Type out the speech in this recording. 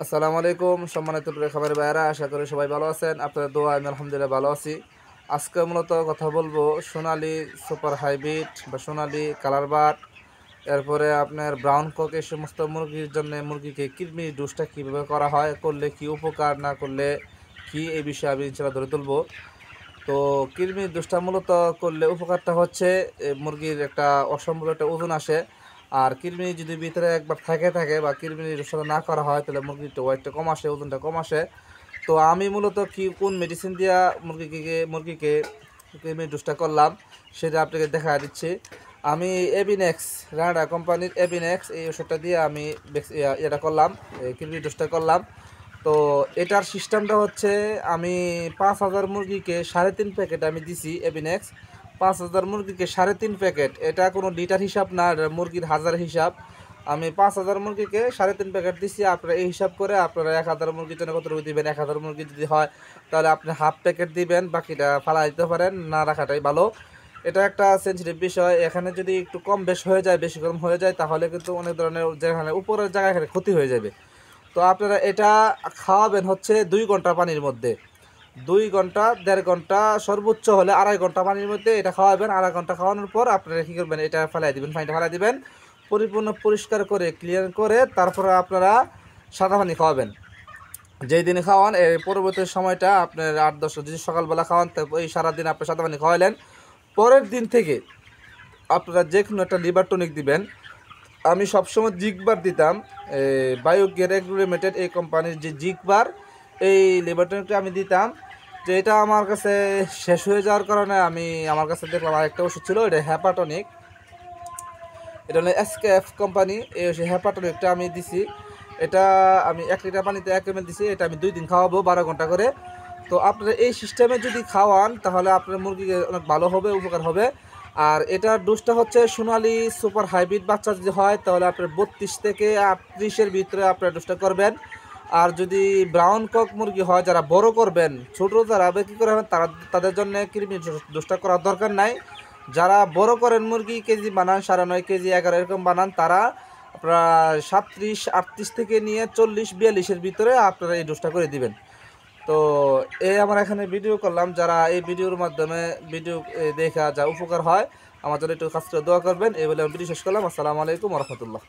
আসসালামু আলাইকুম সম্মানিত প্রিয় খামারি ভাইয়েরা, আশা করি সবাই ভালো আছেন। আপনাদের দোয়া আমি আলহামদুলিল্লাহ ভালো আছি। আজকে মূলত কথা বলবো সোনালী সুপার হাইব্রিড বা সোনালী কালার বাট, এরপরে আপনার ব্রাউন কক, এই সমস্ত মুরগির জন্য মুরগিকে কৃমি ডোজটা কীভাবে করা হয়, করলে কি উপকার, না করলে কি, এই বিষয়ে আমি ইনশাআল্লাহ ধরে তুলবো। তো কৃমি ডোজটা মূলত করলে উপকারটা হচ্ছে মুরগির একটা অসম্ভব একটা ওজন আসে। আর কৃমি যদি ভিতরে একবার থাকে বা কৃমির সাথে না করা হয় তাহলে মুরগির ওয়েটটা কম আসে, ওজনটা কম আসে। তো আমি মূলত কোন মেডিসিন দিয়া মুরগিকে কৃমি ডোজটা করলাম সেটা আপনাকে দেখা দিচ্ছি। আমি এবিনেক্স, রানাডা কোম্পানির এবিনেক্স, এই ওষুধটা দিয়ে আমি এটা করলাম, কৃমি ডোজটা করলাম। তো এটার সিস্টেমটা হচ্ছে, আমি 5,000 মুরগিকে 3.5 প্যাকেট আমি দিছি এবিনেক্স। 5,000 মুরগিকে 3.5 প্যাকেট, এটা কোনো লিটার হিসাব না, এটা মুরগির হাজার হিসাব। আমি 5,000 মুরগিকে 3.5 প্যাকেট দিচ্ছি। আপনারা এই হিসাব করে আপনারা 1,000 মুরগির জন্য কতটুকু দিবেন। 1,000 মুরগি যদি হয় তাহলে আপনি হাফ প্যাকেট দিবেন, বাকিটা ফালা দিতে পারেন, না রাখাটাই ভালো। এটা একটা সেন্সিটিভ বিষয়। এখানে যদি একটু কম বেশ হয়ে যায়, বেশি কম হয়ে যায়, তাহলে কিন্তু অনেক ধরনের যেখানে উপরের জায়গায় এখানে ক্ষতি হয়ে যাবে। তো আপনারা এটা খাওয়াবেন হচ্ছে 2 ঘন্টা পানির মধ্যে, 2 ঘন্টা 1.5 ঘন্টা, সর্বোচ্চ হলে 2.5 ঘন্টা পানির মধ্যে এটা খাওয়াবেন। 2.5 ঘন্টা খাওয়ানোর পর আপনারা কী করবেন, এটা ফেলাই দিবেন, পানিটা ফেলাই দিবেন, পরিপূর্ণ পরিষ্কার করে ক্লিয়ার করে তারপরে আপনারা সাদা পানি খাওয়াবেন। যেই দিনে খাওয়ান এর পরবর্তী সময়টা আপনার 8-10, যদি সকালবেলা খাওয়ান তো এই সারাদিন আপনি সাদা পানি খাওয়ালেন। পরের দিন থেকে আপনারা যে কোনো একটা লিভার টনিক দিবেন। আমি সবসময় জিগবার দিতাম, বায়োগের রেগুলেটেড এই কোম্পানির যে জিগবার, এই লিভার টনিকটা আমি দিতাম। যে এটা আমার কাছে শেষ হয়ে যাওয়ার কারণে আমার কাছে দেখলাম আরেকটা ওষুধ ছিল, এটা হ্যাপাটনিক, এটা হলো এসকেএফ কোম্পানি। এই হ্যাপাটনিকটা আমি দিছি, এটা আমি 1 লিটার পানিতে 1 ml দিছি। এটা আমি 2 দিন খাওয়াবো 12 ঘন্টা করে। তো আপনারা এই সিস্টেমে যদি খাওয়ান তাহলে আপনার মুরগিকে অনেক ভালো হবে, উপকার হবে। আর এটার ডোজটা হচ্ছে সোনালী সুপার হাইব্রিড বাচ্চা যদি হয় তাহলে আপনার 32 থেকে 38-এর ভিতরে আপনার ডোজটা করবেন। আর যদি ব্রাউন কক মুরগি হয়, যারা বড় করবেন, ছোটো যারা বিক্রি করে হবেন তাদের জন্য কৃমি ডোজটা করার দরকার নাই। যারা বড় করেন মুরগি, কেজি বানান 9.5 কেজি 11 এরকম বানান, তারা আপনার 37-38 থেকে নিয়ে 40-42-এর ভিতরে আপনারা এই ডোজটা করে দিবেন। তো এই আমার এখানে ভিডিও করলাম, যারা এই ভিডিওর মাধ্যমে ভিডিও দেখা যা উপকার হয় আমার জন্য একটু কাজটা দোয়া করবেন। এই বলে আমি ভিডিও শেষ করলাম। আসসালামু আলাইকুম ওয়া রাহমাতুল্লাহ।